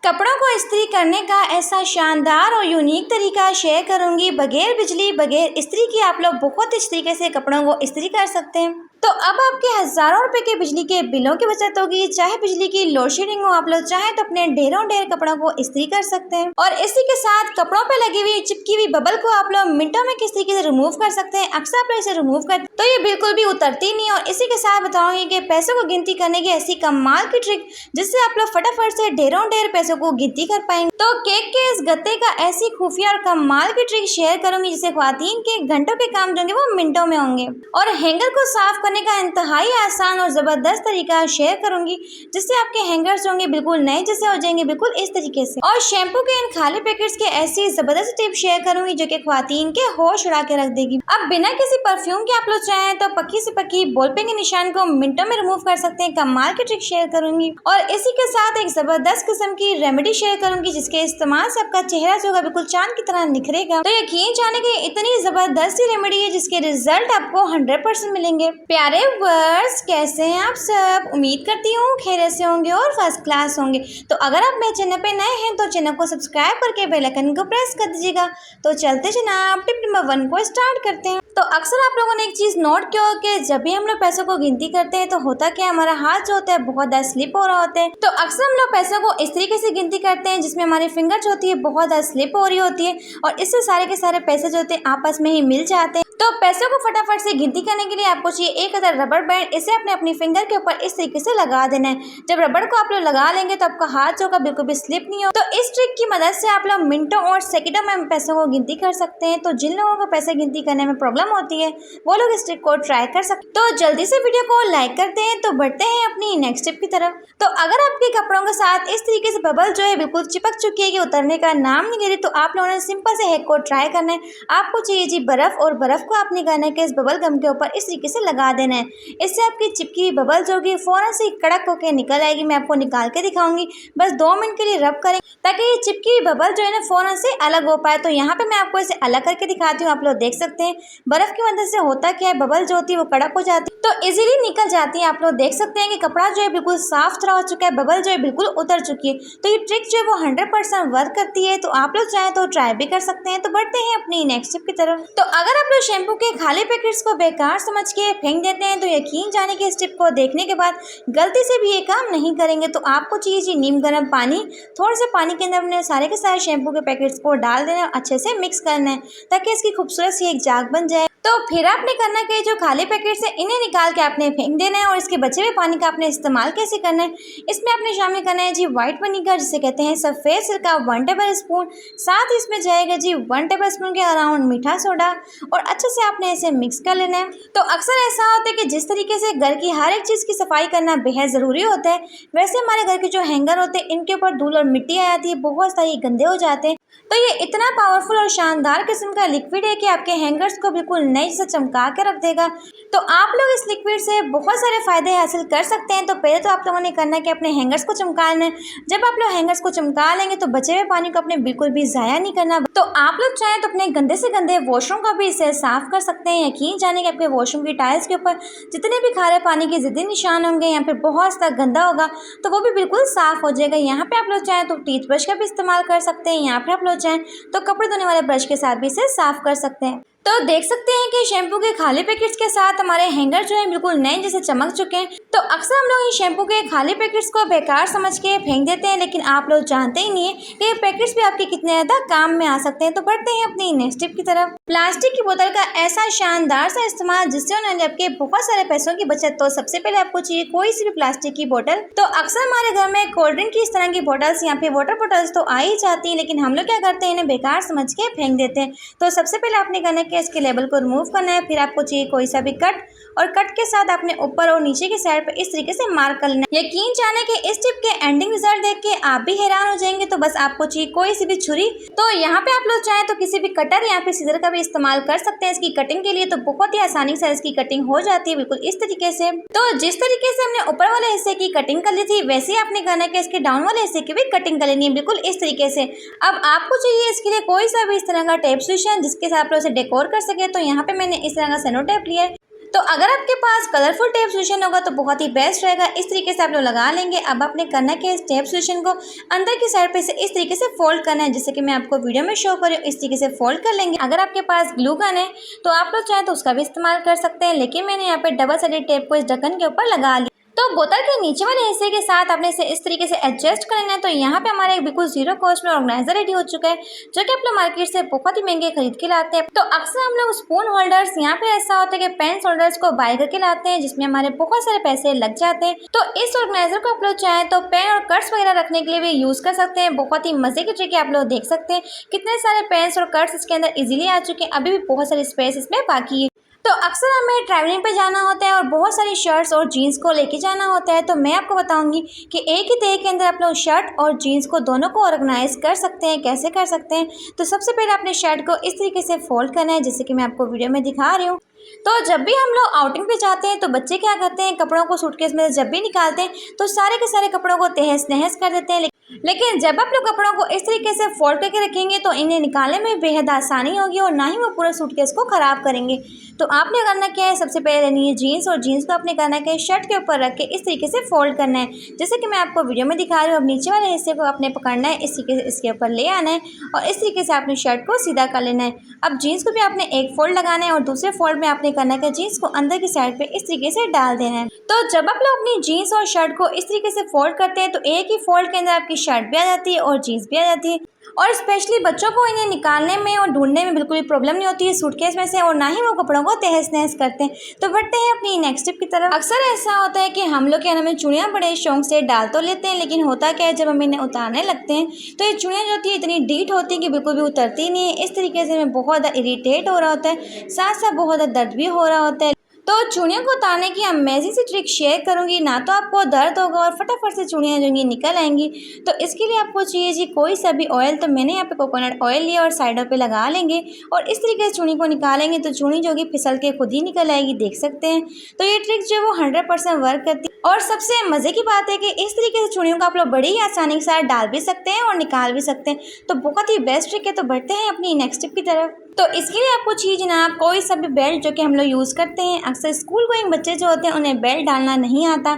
कपड़ों को इस्त्री करने का ऐसा शानदार और यूनिक तरीका शेयर करूंगी। बगैर बिजली बगैर इस्त्री के आप लोग बहुत इस तरीके से कपड़ों को इस्त्री कर सकते हैं। तो अब आपके हज़ारों रुपए के बिजली के बिलों की बचत होगी। चाहे बिजली की लोड शेडिंग हो, आप लोग चाहें तो अपने ढेर कपड़ों को इस्त्री कर सकते हैं। और इसी के साथ कपड़ों पे लगी हुई चिपकी हुई बबल को आप लोग मिनटों में किस तरीके से रिमूव कर सकते हैं। अक्सर आप लोग इसे रिमूव करते तो ये बिल्कुल भी उतरती नहीं। और इसी के साथ बताऊंगी कि पैसों को गिनती करने की ऐसी कमाल की ट्रिक जिससे आप लोग फटाफट से ढेर पैसों को गिनती कर पाएंगे। तो केक के इस गत्ते का ऐसी खुफिया और कमाल की ट्रिक शेयर करूंगी जिससे ख्वातीन के घंटों के काम जो होंगे वो मिनटों में होंगे। और हैंगर को साफ करने का इंतहाई आसान और जबरदस्त तरीका शेयर करूंगी जिससे आपके हैंगर्स होंगे बिल्कुल नए जैसे हो जाएंगे, बिल्कुल इस तरीके से। और शैम्पू के इन खाली पैकेट्स के ऐसी जबरदस्त टिप शेयर करूंगी जो कि ख्वातीन के होश उड़ा के रख देगी। अब बिना किसी परफ्यूम के आप लोग चाहें तो पक्की से पक्की बॉल पेन के निशान को मिनटों में रिमूव कर सकते हैं। कमाल की ट्रिक शेयर करूंगी और इसी के साथ एक जबरदस्त किस्म की रेमेडी शेयर करूंगी जिसके इस्तेमाल से आपका चेहरा जो होगा बिल्कुल चांद की तरह निखरेगा। तो यकीन जाने की इतनी जबरदस्त रेमेडी है जिसके रिजल्ट आपको 100% मिलेंगे। प्यारे वर्स, कैसे हैं आप सब? उम्मीद करती हूँ खैरियत से होंगे और फर्स्ट क्लास होंगे। तो अगर आप मेरे चैनल पे नए हैं तो चैनल को सब्सक्राइब करके बेल आइकन को प्रेस कर दीजिएगा। तो चलते जनाब टिप नंबर 1 को स्टार्ट करते हैं। तो अक्सर आप लोगों ने एक चीज़ नोट किया हो कि जब भी हम लोग पैसों को गिनती करते हैं तो होता क्या, हमारा हाथ जो होता है बहुत ज़्यादा स्लिप हो रहा होता है। तो अक्सर हम लोग पैसों को इस तरीके से गिनती करते हैं जिसमें हमारी फिंगर जो होती है बहुत ज़्यादा स्लिप हो रही होती है और इससे सारे के सारे पैसे जो होते हैं आपस में ही मिल जाते हैं। तो पैसों को फटाफट से गिनती करने के लिए आपको चाहिए एक अदर रबड़ बैंड। इसे अपनी फिंगर के ऊपर इस तरीके से लगा देना है। जब रबड़ को आप लोग लगा लेंगे तो आपका हाथ जो का बिल्कुल भी स्लिप नहीं हो। तो इस ट्रिक की मदद से आप लोग मिनटों और सेकंडों में पैसों को गिनती कर सकते हैं। तो जिन लोगों को पैसे गिनती करने में प्रॉब्लम होती है वो लोग इस ट्रिक को ट्राई कर सकते। तो जल्दी से वीडियो को लाइक करते हैं। तो बढ़ते हैं अपनी नेक्स्ट टिप की तरफ। तो अगर आपके कपड़ों के साथ इस तरीके से बबल जो है बिल्कुल चिपक चुकी है कि उतरने का नाम नहीं ले रही, तो आप लोगों ने सिंपल से हैक को ट्राई करना है। आपको चाहिए जी बर्फ, और बर्फ को आपने करना है कि इस बबल गम के ऊपर इस तरीके से लगा देना है। इससे आपकी चिपकी हुई बबल जो होगी फौरन से कड़क होकर निकल आएगी। मैं आपको निकाल के दिखाऊंगी। बस 2 मिनट के लिए रब करें ताकि ये चिपकी हुई बबल जो है ना फौरन से अलग हो पाए। तो यहाँ पे मैं आपको इसे अलग करके दिखाती हूँ। आप लोग देख सकते हैं बर्फ की मदद से होता क्या है, बबल जो होती है वो कड़क हो जाती है तो इजीली निकल जाती है। आप लोग देख सकते हैं कि कपड़ा जो है बिल्कुल साफ सुथरा हो चुका है, बबल जो है बिल्कुल उतर चुकी है। तो ये ट्रिक जो है वो 100% वर्क करती है। तो आप लोग चाहें तो ट्राई भी कर सकते हैं। तो बढ़ते हैं अपनी नेक्स्ट टिप की तरफ। तो अगर आप लोग शैम्पू के खाली पैकेट्स को बेकार समझ के फेंक देते हैं तो यकीन जाने की इस टिप को देखने के बाद गलती से भी ये काम नहीं करेंगे। तो आपको चाहिए जी नीम गर्म पानी। थोड़े से पानी के अंदर अपने सारे के सारे शैम्पू के पैकेट्स को डाल देना, अच्छे से मिक्स करना है ताकि इसकी खूबसूरत सी एक जाग बन जाए। तो फिर आपने करना कि जो खाली पैकेट्स है इन्हें निकाल के आपने फेंक देना है। और इसके बचे हुए पानी का आपने इस्तेमाल कैसे करना है, इसमें आपने शामिल करना है जी व्हाइट विनीगर जिसे कहते हैं सफ़ेद सिरका 1 टेबल स्पून। साथ ही इसमें जाएगा जी 1 टेबल स्पून के अराउंड मीठा सोडा और अच्छे से आपने इसे मिक्स कर लेना है। तो अक्सर ऐसा होता है कि जिस तरीके से घर की हर एक चीज़ की सफाई करना बेहद ज़रूरी होता है, वैसे हमारे घर के जो हैंगर होते हैं इनके ऊपर धूल और मिट्टी आ जाती है, बहुत सारी गंदे हो जाते हैं। तो ये इतना पावरफुल और शानदार किस्म का लिक्विड है कि आपके हैंगर्स को बिल्कुल नए से चमका के रख देगा। तो आप लोग इस लिक्विड से बहुत सारे फायदे हासिल कर सकते हैं। तो पहले तो आप लोगों ने करना है कि अपने हैंगर्स को चमका लेना है। जब आप लोग हैंगर्स को चमका लेंगे तो बचे हुए पानी को अपने बिल्कुल भी ज़ाया नहीं करना। तो आप लोग चाहें तो अपने गंदे से गंदे वॉशरूम को भी इससे साफ कर सकते हैं। यकीन जाने कि आपके वॉशरूम की टाइल्स के ऊपर जितने भी खारे पानी के ज़िद्दी निशान होंगे, यहाँ पे बहुत सा गंदा होगा तो वो भी बिल्कुल साफ हो जाएगा। यहाँ पे आप लोग चाहें तो टूथ ब्रश का भी इस्तेमाल कर सकते हैं। यहाँ पे आप लोग चाहें तो कपड़े धोने वाले ब्रश के साथ भी इसे साफ कर सकते हैं। तो देख सकते हैं कि शैम्पू के खाली पैकेट्स के साथ हमारे हैंगर जो है बिल्कुल नए जैसे चमक चुके हैं। तो अक्सर हम लोग इन शैम्पू के खाली पैकेट्स को बेकार समझ के फेंक देते हैं, लेकिन आप लोग जानते ही नहीं है कि ये पैकेट्स भी आपके कितने ज़्यादा काम में आ सकते हैं। तो बढ़ते हैं अपनी नेक्स्ट टिप की तरफ। प्लास्टिक की बोतल का ऐसा शानदार सा इस्तेमाल जिससे उन्होंने आपके बहुत सारे पैसों की बचत। तो सबसे पहले आपको चाहिए कोई सी भी प्लास्टिक की बोतल। तो अक्सर हमारे घर में कोल्ड ड्रिंक की इस तरह की बोटल्स, यहाँ पे वाटर बोटल्स तो आ ही जाती है, लेकिन हम लोग क्या करते हैं इन्हें बेकार समझ के फेंक देते हैं। तो सबसे पहले आपने करना है कि इसके लेबल को रिमूव करना है। फिर आपको चाहिए कोई सा भी कट, और कट के साथ आपने ऊपर और नीचे की साइड पर इस तरीके से मार्क कर लेना है। यकीन जाने कि इस टिप के एंडिंग रिजल्ट देख के आप भी हैरान हो जाएंगे। तो बस आपको चाहिए कोई सी भी छुरी। तो यहाँ पे आप लोग चाहें तो किसी भी कटर या फिर सीजर का भी इस्तेमाल कर सकते हैं इसकी कटिंग के लिए। तो बहुत ही आसानी से इसकी कटिंग हो जाती है बिल्कुल इस तरीके से। तो जिस तरीके से हमने ऊपर वाले हिस्से की कटिंग कर ली थी वैसे ही आपने करना है कि इसके डाउन वाले हिस्से की भी कटिंग कर लेनी है बिल्कुल इस तरीके से। अब आपको चाहिए इसके लिए कोई सा भी इस तरह का टेप सोल्यूशन जिसके साथ आप लोग इसे डेकोर कर सके। तो यहाँ पे मैंने इस तरह का सेनो टेप लिया है। तो अगर आपके पास कलरफुल टेप सॉल्यूशन होगा तो बहुत ही बेस्ट रहेगा। इस तरीके से आप लोग लगा लेंगे। अब आपने करना क्या है, इस टेप सॉल्यूशन को अंदर की साइड पे से इस तरीके से फोल्ड करना है, जैसे कि मैं आपको वीडियो में शो कर रही हूँ। इस तरीके से फोल्ड कर लेंगे। अगर आपके पास ग्लू गन है तो आप लोग चाहें तो उसका भी इस्तेमाल कर सकते हैं, लेकिन मैंने यहाँ पे डबल साइडेड टेप को इस ढक्कन के ऊपर लगा लिया। तो बोतल के नीचे वाले हिस्से के साथ आपने इसे इस तरीके से एडजस्ट कर लेना है। तो यहाँ पे हमारे बिल्कुल जीरो कॉस्ट में ऑर्गेनाइजर रेडी हो चुका है, जो कि आप लोग मार्केट से बहुत ही महंगे खरीद के लाते हैं। तो अक्सर हम लोग स्पून होल्डर्स, यहाँ पे ऐसा होता है कि पेन होल्डर्स को बाय करके लाते हैं, जिसमें हमारे बहुत सारे पैसे लग जाते हैं। तो इस ऑर्गेनाइजर को आप लोग चाहें तो पेन और कट्स वगैरह रखने के लिए भी यूज कर सकते हैं। बहुत ही मजे की ट्रिक है, आप लोग देख सकते हैं कितने सारे पेन्स और कट्स इसके अंदर इजीली आ चुके हैं। अभी भी बहुत सारी स्पेस इसमें बाकी है। तो अक्सर हमें ट्रैवलिंग पे जाना होता है और बहुत सारी शर्ट्स और जीन्स को लेके जाना होता है। तो मैं आपको बताऊंगी कि एक ही तरीके के अंदर आप लोग शर्ट और जीन्स को दोनों को ऑर्गेनाइज कर सकते हैं। कैसे कर सकते हैं, तो सबसे पहले अपने शर्ट को इस तरीके से फोल्ड करना है, जैसे कि मैं आपको वीडियो में दिखा रही हूँ। तो जब भी हम लोग आउटिंग पे जाते हैं तो बच्चे क्या करते हैं, कपड़ों को सूटकेस में जब भी निकालते हैं तो सारे के सारे कपड़ों को तहस नहस कर देते हैं। लेकिन जब आप लोग कपड़ों को इस तरीके से फोल्ड करके रखेंगे तो इन्हें निकालने में बेहद आसानी होगी और ना ही वो पूरा सूटकेस को खराब करेंगे। तो आपने करना क्या है, सबसे पहले लेनी है जीन्स और जीन्स को आपने करना क्या है, शर्ट के ऊपर रख के इस तरीके से फोल्ड करना है, जैसे कि मैं आपको वीडियो में दिखा रही हूँ। अब नीचे वाले हिस्से को आपने पकड़ना है, इस तरीके से इसके ऊपर ले आना है और इस तरीके से आपने शर्ट को सीधा कर लेना है। अब जीन्स को भी आपने एक फोल्ड लगाना है और दूसरे फोल्ड में आपने करना है जीन्स को अंदर की साइड पे इस तरीके से डाल देना है। तो जब आप लोग अपनी जीन्स और शर्ट को इस तरीके से फोल्ड करते हैं तो एक ही फोल्ड के अंदर आपकी शर्ट भी आ जाती है और जीन्स भी आ जाती है। और स्पेशली बच्चों को इन्हें निकालने में और ढूंढने में बिल्कुल भी प्रॉब्लम नहीं होती है सूटकेस में से, और ना ही वो कपड़ों को तहस नहस करते हैं। तो बढ़ते हैं अपनी नेक्स्ट टिप की तरफ। अक्सर ऐसा होता है कि हम लोग क्या नाम है, चूड़ियाँ बड़े शौक से डाल तो लेते हैं, लेकिन होता क्या है, जब हम इन्हें उतारने लगते हैं तो ये चूड़ियाँ जो होती है इतनी डीट होती है कि बिल्कुल भी उतरती नहीं है। इस तरीके से हमें बहुत ज़्यादा इरीटेट हो रहा होता है, साथ साथ बहुत ज़्यादा दर्द भी हो रहा होता है। तो चूड़ियों को उतारने की अमेजिंग सी ट्रिक शेयर करूंगी, ना तो आपको दर्द होगा और फटाफट से चूड़ियाँ जो निकल आएंगी। तो इसके लिए आपको चाहिए जी कोई सा भी ऑयल। तो मैंने यहाँ पे कोकोनट ऑयल लिया और साइडों पे लगा लेंगे और इस तरीके से चूड़ी को निकालेंगे तो चूड़ी जो कि फिसल के खुद ही निकल आएगी, देख सकते हैं। तो ये ट्रिक जो है वो 100% वर्क करती है। और सबसे मज़े की बात है कि इस तरीके से चूड़ियों को आप लोग बड़ी ही आसानी के साथ डाल भी सकते हैं और निकाल भी सकते हैं। तो बहुत ही बेस्ट ट्रिक है। तो बढ़ते हैं अपनी नेक्स्ट टिप की तरफ। तो इसके लिए आपको चाहिए जनाब कोई सा भी बेल्ट जो कि हम लोग यूज़ करते हैं। अक्सर स्कूल गोइंग बच्चे जो होते हैं उन्हें बेल्ट डालना नहीं आता।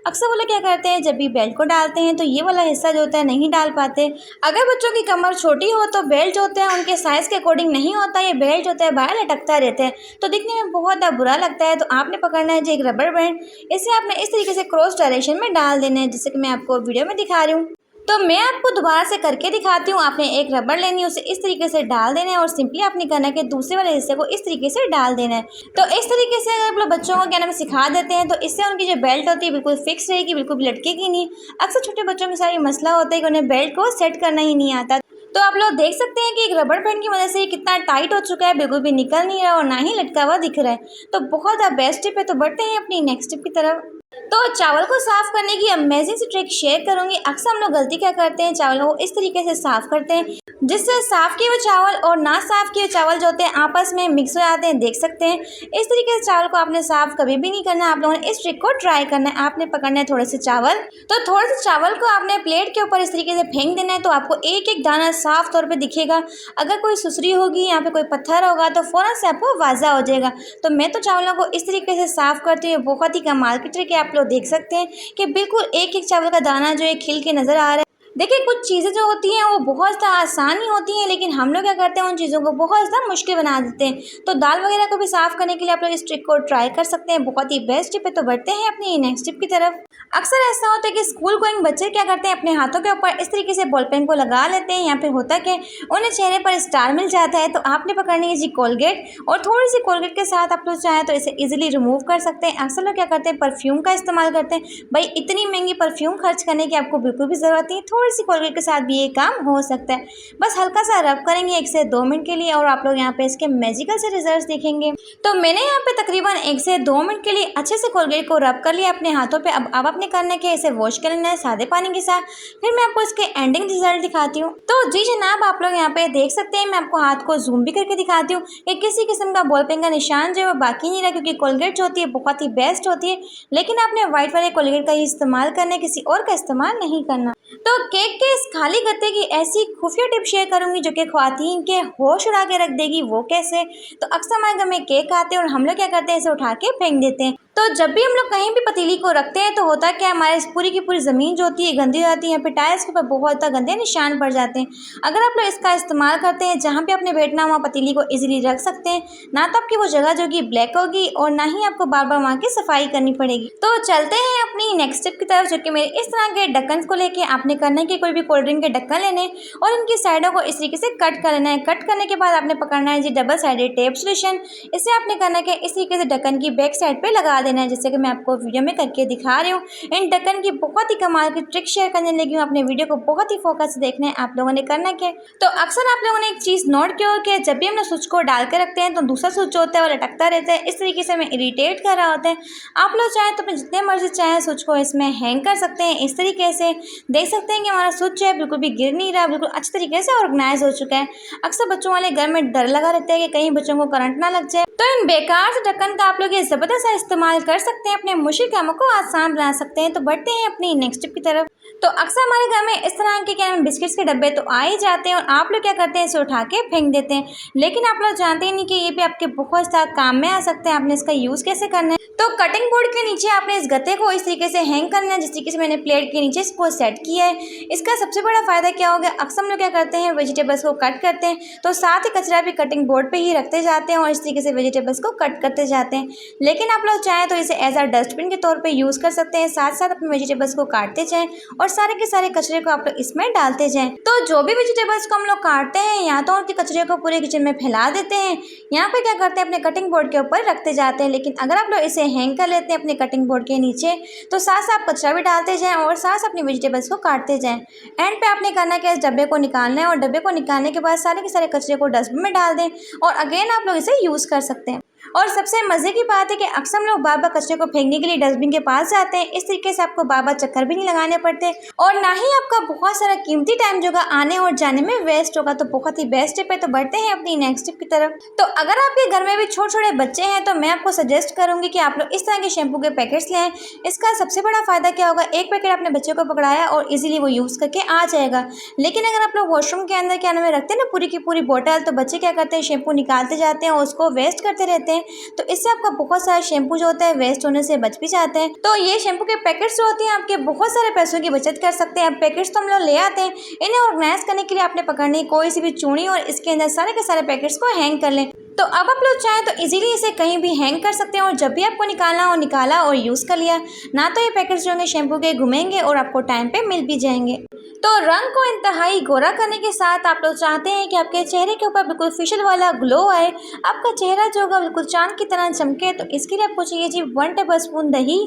अक्सर वो लोग क्या करते हैं, जब भी बेल्ट को डालते हैं तो ये वाला हिस्सा जो होता है नहीं डाल पाते। अगर बच्चों की कमर छोटी हो तो बेल्ट जो होता है उनके साइज़ के अकॉर्डिंग नहीं होता, ये बेल्ट जो होता है बाहर लटकता रहता है, तो दिखने में बहुत ज़्यादा बुरा लगता है। तो आपने पकड़ना है जो एक रबर बैंड, इसे आपने इस तरीके से क्रॉस डायरेक्शन में डाल देना है, जैसे कि मैं आपको वीडियो में दिखा रही हूँ। तो मैं आपको दोबारा से करके दिखाती हूँ। आपने एक रबड़ लेनी है, उसे इस तरीके से डाल देना है और सिंपली आपने करना है कि दूसरे वाले हिस्से को इस तरीके से डाल देना है। तो इस तरीके से अगर आप लोग बच्चों को क्या नाम सिखा देते हैं तो इससे उनकी जो बेल्ट होती है बिल्कुल फिक्स रहेगी, बिल्कुल भी लटकेगी नहीं। अक्सर छोटे बच्चों के साथ ये मसला होता है कि उन्हें बेल्ट को सेट करना ही नहीं आता। तो आप लोग देख सकते हैं कि एक रबड़ बैंड की वजह से ये कितना टाइट हो चुका है, बिल्कुल भी निकल नहीं रहा और ना ही लटका हुआ दिख रहा है। तो बहुत ज़्यादा बेस्ट टिप है। तो बढ़ते हैं अपनी नेक्स्ट टिप की तरफ। तो चावल को साफ़ करने की अमेजिंग सी ट्रिक शेयर करूंगी। अक्सर हम लोग गलती क्या करते हैं, चावलों को इस तरीके से साफ़ करते हैं जिससे साफ़ किए हुए चावल और ना साफ़ किए हुए चावल जो होते हैं आपस में मिक्स हो जाते हैं, देख सकते हैं। इस तरीके से चावल को आपने साफ़ कभी भी नहीं करना। आप लोगों ने इस ट्रिक को ट्राई करना है। आपने पकड़ना है थोड़े से चावल, तो थोड़े से चावल को आपने प्लेट के ऊपर इस तरीके से फेंक देना है, तो आपको एक एक दाना साफ तौर पर दिखेगा। अगर कोई सुसरी होगी, यहाँ पे कोई पत्थर होगा तो फ़ौरन से आपको वाज़ा हो जाएगा। तो मैं तो चावलों को इस तरीके से साफ़ करती हूँ। बहुत ही कमाल की ट्रिक है। आप लोग देख सकते हैं कि बिल्कुल एक एक चावल का दाना जो है खिल के नज़र आ रहा है। देखिए कुछ चीज़ें जो होती हैं वो बहुत ज़्यादा आसान ही होती हैं, लेकिन हम लोग क्या करते हैं उन चीज़ों को बहुत ज़्यादा मुश्किल बना देते हैं। तो दाल वगैरह को भी साफ़ करने के लिए आप लोग इस ट्रिक को ट्राई कर सकते हैं। बहुत ही बेस्ट टिप है। तो बढ़ते हैं अपनी नेक्स्ट टिप की तरफ। अक्सर ऐसा होता है कि स्कूल गोइंग बच्चे क्या करते हैं, अपने हाथों के ऊपर इस तरीके से बॉल पेन को लगा लेते हैं। यहाँ पे होता क्या उन्हें चेहरे पर स्टार मिल जाता है। तो आपने पकड़नी है जी कोलगेट, और थोड़ी सी कोलगेट के साथ आप लोग चाहें तो इसे इजीली रिमूव कर सकते हैं। अक्सर लोग क्या करते हैं, परफ्यूम का इस्तेमाल करते हैं। भाई इतनी महंगी परफ्यूम खर्च करने की आपको बिल्कुल भी ज़रूरत नहीं है। थोड़ी सी कोलगेट के साथ भी ये काम हो सकता है। बस हल्का सा रब करेंगे 1 से 2 मिनट के लिए और आप लोग यहाँ पे इसके मैजिकल से रिजल्ट्स देखेंगे। तो मैंने यहाँ पे तकरीबन 1 से 2 मिनट के लिए अच्छे से कोलगेट को रब कर लिया अपने हाथों पे। अब आपने करना है कि इसे वॉश कर लेना है सादे पानी के साथ। फिर मैं आपको इसके एंडिंग रिजल्ट दिखाती हूँ। तो जी जनाब आप लोग यहाँ पे देख सकते हैं, मैं आपको हाथ को जूम भी करके दिखाती हूँ कि किसी किस्म का बॉल पेन का निशान जो है वो बाकी नहीं रहा, क्योंकि कोलगेट जो होती है बहुत ही बेस्ट होती है। लेकिन आपने व्हाइट वाले कोलगेट का ही इस्तेमाल करना है, किसी और का इस्तेमाल नहीं करना। तो केक के इस खाली गत्ते की ऐसी खुफिया टिप शेयर करूंगी जो कि ख्वातीन के होश उड़ा के रख देगी। वो कैसे? तो अक्सर हमारे घर में केक आते हैं और हम लोग क्या करते हैं, इसे उठा के फेंक देते हैं। तो जब भी हम लोग कहीं भी पतीली को रखते हैं तो होता क्या है, हमारे पूरी की पूरी ज़मीन जो होती है गंदी हो जाती है। यहाँ पे टाइल्स के ऊपर बहुत ज़्यादा गंदे निशान पड़ जाते हैं। अगर आप लोग इसका इस्तेमाल करते हैं, जहाँ पे आपने बैठना वहाँ पतीली को इजीली रख सकते हैं। ना तो आपकी वो जगह जो कि ब्लैक होगी और ना ही आपको बार बार वहाँ की सफाई करनी पड़ेगी। तो चलते हैं अपनी नेक्स्ट स्टेप की तरफ, जो कि मेरे इस तरह के ढक्कन को लेके आपने करना है कि कोई भी कोल्ड ड्रिंक के ढक्कन लेने और इनकी साइडों को इस तरीके से कट कर लेना है। कट करने के बाद आपने पकड़ना है जी डबल साइडेड टेप सॉल्यूशन। इसे आपने करना है कि इस तरीके से ढक्कन की बैक साइड पे लगा देना है, जैसे कि मैं आपको वीडियो में करके दिखा रही हूँ। इन ढक्कन की बहुत ही कमाल की ट्रिक शेयर करने लगी हूँ। अपने वीडियो को बहुत ही फोकस से देखना है। आप लोगों ने करना क्या, तो अक्सर आप लोगों ने एक चीज़ नोट किया हो कि जब भी हम लोग स्विच को डाल के रखते हैं तो दूसरा स्विच होता है वो लटकता रहता है। इस तरीके से हमें इरिटेट कर रहा होता है। आप लोग चाहें तो अपने जितने मर्जी चाहें स्विच को इसमें हैंग कर सकते हैं। इस तरीके से देख सकते हैं कि हमारा स्विच है बिल्कुल भी गिर नहीं रहा, बिल्कुल अच्छे तरीके से ऑर्गेनाइज हो चुका है। अक्सर बच्चों वाले घर में डर लगा रहता है कि कहीं बच्चों को करंट ना लग जाए। तो इन बेकार से ढक्कन का आप लोग ये ज़बरदस्त सा इस्तेमाल कर सकते हैं, अपने मुश्किल कामों को आसान बना सकते हैं। तो बढ़ते हैं अपनी नेक्स्ट टिप की तरफ। तो अक्सर हमारे घर में इस तरह के क्या बिस्किट्स के डब्बे तो आ ही जाते हैं और आप लोग क्या करते हैं, इसे उठा के फेंक देते हैं। लेकिन आप लोग जानते ही नहीं कि ये भी आपके बहुत ज़्यादा काम में आ सकते हैं। आपने इसका यूज़ कैसे करना है, तो कटिंग बोर्ड के नीचे आपने इस गत्ते को इस तरीके से हैंग करना है, जिस तरीके से मैंने प्लेट के नीचे इसको सेट किया है। इसका सबसे बड़ा फ़ायदा क्या होगा, अक्सर हम लोग क्या करते हैं वेजिटेबल्स को कट करते हैं तो साथ ही कचरा भी कटिंग बोर्ड पे ही रखते जाते हैं और इस तरीके से वेजिटेबल्स को कट करते जाते हैं। लेकिन आप लोग चाहें तो इसे एज अ डस्टबिन के तौर पे यूज़ कर सकते हैं। साथ साथ अपने वेजिटेबल्स को काटते जाएँ और सारे के सारे कचरे को आप लोग इसमें डालते जाएँ। तो जो भी वेजिटेबल्स को हम लोग काटते हैं या तो उनके कचरे को पूरे किचन में फैला देते हैं, यहाँ पे क्या करते हैं अपने कटिंग बोर्ड के ऊपर रखते जाते हैं। लेकिन अगर आप लोग इसे हैंग कर लेते हैं अपने कटिंग बोर्ड के नीचे तो साथ साथ कचरा भी डालते जाएं और साथ साथ अपनी वेजिटेबल्स को काटते जाएं। एंड पे आपने करना क्या, इस डब्बे को निकालना है और डब्बे को निकालने के बाद सारे के सारे कचरे को डस्टबिन में डाल दें और अगेन आप लोग इसे यूज़ कर सकते हैं। और सबसे मज़े की बात है कि अक्सर हम लोग बार बार कचरे को फेंकने के लिए डस्टबिन के पास जाते हैं। इस तरीके से आपको बार बार चक्कर भी नहीं लगाने पड़ते और ना ही आपका बहुत सारा कीमती टाइम जो आने और जाने में वेस्ट होगा। तो बहुत ही बेस्ट टिप है। तो बढ़ते हैं अपनी नेक्स्ट टिप की तरफ। तो अगर आपके घर में भी छोटे छोटे बच्चे हैं तो मैं आपको सजेस्ट करूंगी कि आप लोग इस तरह के शैम्पू के पैकेट्स लें। इसका सबसे बड़ा फ़ायदा क्या होगा, एक पैकेट आपने बच्चे को पकड़ाया और इजीली वो यूज़ करके आ जाएगा। लेकिन अगर आप लोग वॉशरूम के अंदर क्या नाम है रखते हैं ना पूरी की पूरी बोतल, तो बच्चे क्या करते हैं शैम्पू निकालते जाते हैं और उसको वेस्ट करते रहते हैं। तो इससे आपका बहुत सारा शैम्पू जो होता है वेस्ट होने से बच भी जाते हैं। तो ये शैम्पू के पैकेट्स जो होते हैं आपके बहुत सारे पैसों की बचत कर सकते हैं। अब पैकेट्स तो हम लोग ले आते हैं, इन्हें ऑर्गेनाइज करने के लिए आपने पकड़नी कोई सी भी चूड़ी और इसके अंदर सारे के सारे पैकेट्स को हैंग कर लें। तो अब आप लोग चाहें तो इजीली इसे कहीं भी हैंग कर सकते हैं और जब भी आपको निकालना हो निकाला और यूज़ कर लिया। ना तो ये पैकेट्स जो होंगे शैम्पू के घूमेंगे और आपको टाइम पे मिल भी जाएंगे। तो रंग को इंतहाई गोरा करने के साथ आप लोग चाहते हैं कि आपके चेहरे के ऊपर बिल्कुल फेशियल वाला ग्लो आए, आपका चेहरा जो होगा बिल्कुल चांद की तरह चमके। तो इसके लिए आपको चाहिए जी 1 टेबलस्पून दही,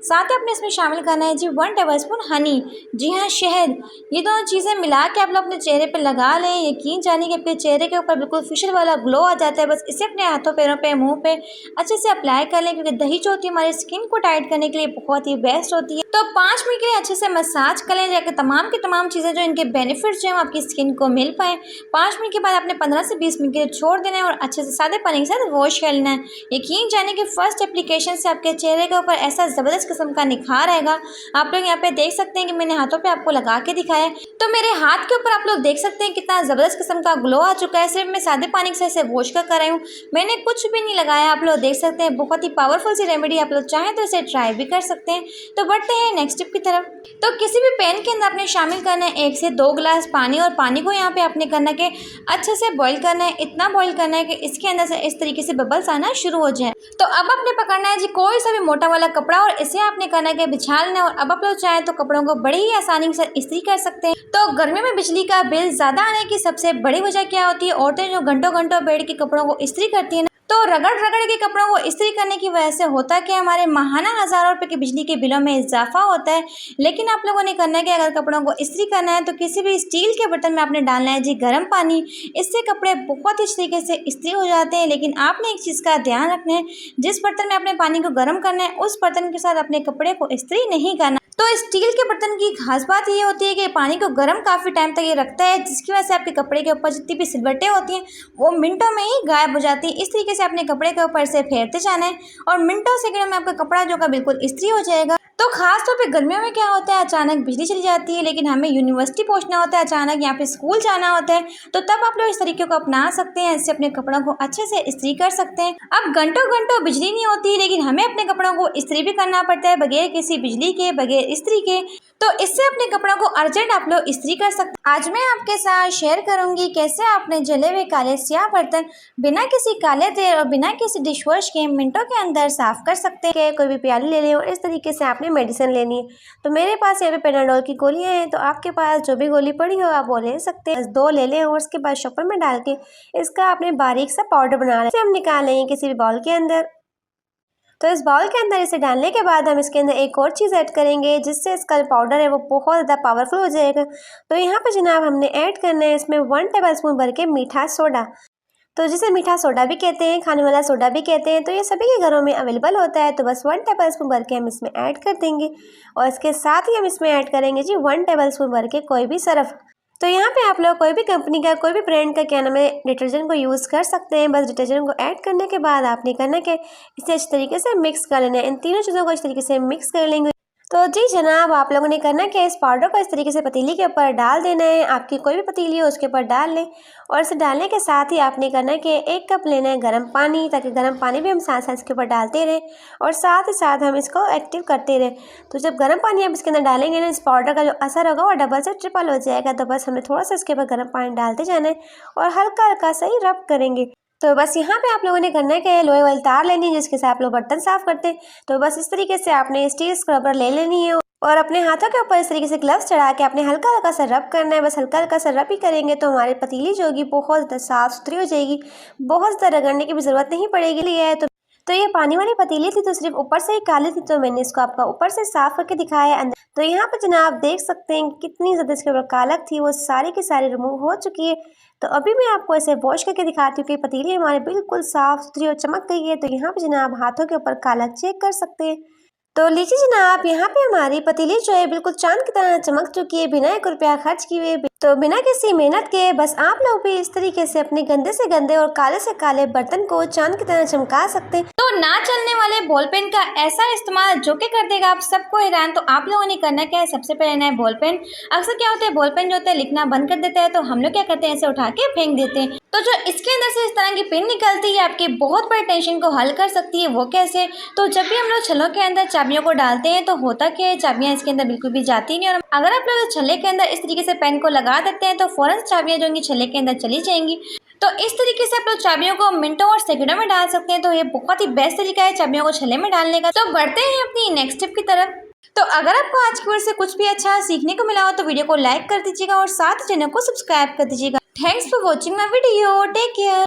साथ ही आपने इसमें शामिल करना है जी 1 टेबलस्पून हनी, जी हाँ शहद। ये दोनों चीज़ें मिला के आप लोग अपने चेहरे पर लगा लें। यकीन जानिए कि आपके चेहरे के ऊपर बिल्कुल फेशियल वाला ग्लो आ जाता है। बस इसे अपने हाथों पैरों पे मुंह पे अच्छे से अप्लाई कर लें, क्योंकि दही जो होती है हमारी स्किन को टाइट करने के लिए बहुत ही बेस्ट होती है। तो 5 मिनट के लिए अच्छे से मसाज कर लें जाकर तमाम की तमाम चीज़ें जो इनके बेनिफिट्स जो हैं आपकी स्किन को मिल पाए। 5 मिनट के बाद आपने 15 से 20 मिनट के लिए छोड़ देना है और अच्छे से सादे पानी के साथ वॉश कर लेना है। यकीन जानिए कि फर्स्ट एप्लीकेशन से आपके चेहरे के ऊपर ऐसा ज़बरदस्त किस्म का निखार आएगा। आप लोग यहाँ पे देख सकते हैं कि मैंने हाथों पे आपको लगा के दिखाया है, तो मेरे हाथ के ऊपर आप लोग देख सकते हैं कितना ज़बरदस्त किस्म का ग्लो आ चुका है। सिर्फ मैं सादे पानी के साथ वॉश कर रही हूँ, मैंने कुछ भी नहीं लगाया। आप लोग देख सकते हैं बहुत ही पावरफुल सी रेमेडी, आप लोग चाहें तो इसे ट्राई भी कर सकते हैं। तो बढ़ते हैं नेक्स्ट टिप की तरफ। तो किसी भी पैन के अंदर आपने शामिल करना है 1 से 2 गिलास पानी और पानी को यहाँ पे आपने करना है कि अच्छे से बॉईल करना है। इतना बॉईल करना है कि इसके अंदर से इस तरीके से बबल्स आना शुरू हो जाए। तो अब आपने पकड़ना है जी कोई सा भी मोटा वाला कपड़ा और इसे आपने करना है कि बिछा लेना है। और अब आप लोग चाहें तो कपड़ों को बड़ी ही आसानी से इस्त्री कर सकते हैं। तो गर्मी में बिजली का बिल ज़्यादा आने की सबसे बड़ी वजह क्या होती है, औरतें जो घंटों घंटों बैठ के कपड़ों को इस्त्री करती हैं, तो रगड़ रगड़ के कपड़ों को इस्त्री करने की वजह से होता है कि हमारे माहाना हज़ारों रुपए के बिजली के बिलों में इजाफा होता है। लेकिन आप लोगों ने करना है कि अगर कपड़ों को इस्त्री करना है तो किसी भी स्टील के बर्तन में आपने डालना है जी गर्म पानी। इससे कपड़े बहुत ही तरीके से इस्त्री हो जाते हैं। लेकिन आपने एक चीज़ का ध्यान रखना है, जिस बर्तन में आपने पानी को गर्म करना है उस बर्तन के साथ अपने कपड़े को इस्त्री नहीं करना। तो स्टील के बर्तन की खास बात ये होती है कि पानी को गर्म काफ़ी टाइम तक ये रखता है, जिसकी वजह से आपके कपड़े के ऊपर जितनी भी सिलवटें होती हैं वो मिनटों में ही गायब हो जाती हैं। इस तरीके से अपने कपड़े के ऊपर से फेरते जाना है और मिनटों सेकंडों में आपका कपड़ा जो का बिल्कुल इस्त्री हो जाएगा। तो खास तौर पे गर्मियों में क्या होता है, अचानक बिजली चली जाती है, लेकिन हमें यूनिवर्सिटी पहुंचना होता है, अचानक यहाँ पे स्कूल जाना होता है, तो तब आप लोग इस तरीके को अपना सकते हैं। इससे अपने कपड़ों को अच्छे से इस्त्री कर सकते हैं। अब घंटों घंटों बिजली नहीं होती, लेकिन हमें अपने कपड़ों को इस्त्री भी करना पड़ता है बगैर किसी बिजली के, बगैर इस्त्री के। तो इससे अपने कपड़ों को अर्जेंट आप लोग इस्त्री कर सकते हैं। आज मैं आपके साथ शेयर करूंगी कैसे आपने जले हुए काले स्याह बर्तन बिना किसी काले तेल और बिना किसी डिश वॉश के मिनटों के अंदर साफ कर सकते हैं। कोई भी प्याली ले लें और इस तरीके से आपने मेडिसिन लेनी है। तो मेरे पास यहाँ पे पेनाडोल की गोलियां हैं, तो आपके पास जो भी गोली पड़ी हो आप वो ले सकते हैं। 2 ले लें और उसके बाद शॉपर में डाल के इसका आपने बारीक सा पाउडर बना लें। हम निकाल लेंगे किसी भी बाउल के अंदर। तो इस बाउल के अंदर इसे डालने के बाद हम इसके अंदर एक और चीज़ ऐड करेंगे, जिससे इसका पाउडर है वो बहुत ज़्यादा पावरफुल हो जाएगा। तो यहाँ पे जनाब हमने ऐड करना है इसमें 1 टेबलस्पून भर के मीठा सोडा। तो जिसे मीठा सोडा भी कहते हैं, खाने वाला सोडा भी कहते हैं, तो ये सभी के घरों में अवेलेबल होता है। तो बस 1 टेबलस्पून भर के हम इसमें ऐड कर देंगे और इसके साथ ही हम इसमें ऐड करेंगे जी 1 टेबलस्पून भर के कोई भी सर्फ। तो यहाँ पे आप लोग कोई भी कंपनी का, कोई भी ब्रांड का क्या नाम है डिटर्जेंट को यूज़ कर सकते हैं। बस डिटर्जेंट को ऐड करने के बाद आपने करना कि इसे अच्छी तरीके से मिक्स कर लेना है। इन तीनों चीज़ों को इस तरीके से मिक्स कर लेंगे। तो जी जनाब, आप लोगों ने करना कि इस पाउडर को इस तरीके से पतीली के ऊपर डाल देना है। आपकी कोई भी पतीली हो उसके ऊपर डाल लें और इसे डालने के साथ ही आपने करना है कि 1 कप लेना है गर्म पानी, ताकि गर्म पानी भी हम साथ साथ इसके ऊपर डालते रहें और साथ ही साथ हम इसको एक्टिव करते रहें। तो जब गर्म पानी आप इसके अंदर डालेंगे ना, इस पाउडर का जो असर होगा वो डबल से ट्रिपल हो जाएगा। तो बस हमें थोड़ा सा इसके ऊपर गर्म पानी डालते जाना है और हल्का हल्का सा ही रब करेंगे। तो बस यहाँ पे आप लोगों ने करना है कि लोहे वाली तार लेनी है जिसके साथ आप लोग बर्तन साफ करते हैं। तो बस इस तरीके से आपने स्टील स्क्रबर ले लेनी है और अपने हाथों के ऊपर इस तरीके से ग्लव्स चढ़ा के आपने हल्का हल्का सा रब करना है। बस हल्का हल्का सा रब ही करेंगे तो हमारी पतीली जो होगी बहुत ज़्यादा साफ़ सुथरी हो जाएगी, बहुत ज़्यादा रगड़ने की भी ज़रूरत नहीं पड़ेगी। तो ये पानी वाली पतीली थी, तो सिर्फ ऊपर से ही काली थी, तो मैंने इसको आपका ऊपर से साफ करके दिखाया है अंदर। तो यहाँ पर जनाब देख सकते हैं कितनी ज़्यादा इसके ऊपर कालक थी, वो सारी की सारी रिमूव हो चुकी है। तो अभी मैं आपको इसे वॉश करके दिखाती हूँ कि पतीली हमारे बिल्कुल साफ़ सुथरी और चमक गई है। तो यहाँ पर जनाब हाथों के ऊपर कालक चेक कर सकते हैं। तो लीजिए जनाब, यहाँ पे हमारी पतीली जो है बिल्कुल चांद की तरह चमक चुकी है, बिना 1 रुपया खर्च किए, तो बिना किसी मेहनत के। बस आप लोग भी इस तरीके से अपने गंदे से गंदे और काले से काले बर्तन को चांद की तरह चमका सकते हैं। तो ना चलने वाले बॉल पेन का ऐसा इस्तेमाल जो कि कर देगा आप सबको हैरान। तो आप लोगों ने करना क्या है, सबसे पहले लेना है बॉल पेन। अक्सर क्या होता है, बॉल पेन जो होता है लिखना बंद कर देता है, तो हम लोग क्या करते हैं, ऐसे उठा के फेंक देते हैं। तो जो इसके अंदर से इस तरह की पिन निकलती है, आपके बहुत बड़े टेंशन को हल कर सकती है। वो कैसे, तो जब भी हम लोग छल्लों के अंदर चाबियों को डालते हैं तो होता क्या है, चाबियां इसके अंदर बिल्कुल भी जाती नहीं। और अगर आप लोग छल्ले के अंदर इस तरीके से पेन को लगा देते हैं तो फौरन चाबियां जो होंगी छल्ले के अंदर चली जाएंगी। तो इस तरीके से आप लोग चाबियों को मिनटों और सेकंडों में डाल सकते हैं। तो ये बहुत ही बेस्ट तरीका है चाबियों को छल्ले में डालने का। तो बढ़ते हैं अपनी नेक्स्ट टिप की तरफ। तो अगर आपको आज की वीडियो से कुछ भी अच्छा सीखने को मिला हो तो वीडियो को लाइक कर दीजिएगा और साथ ही चैनल को सब्सक्राइब कर दीजिएगा। Thanks for watching my video. Take care.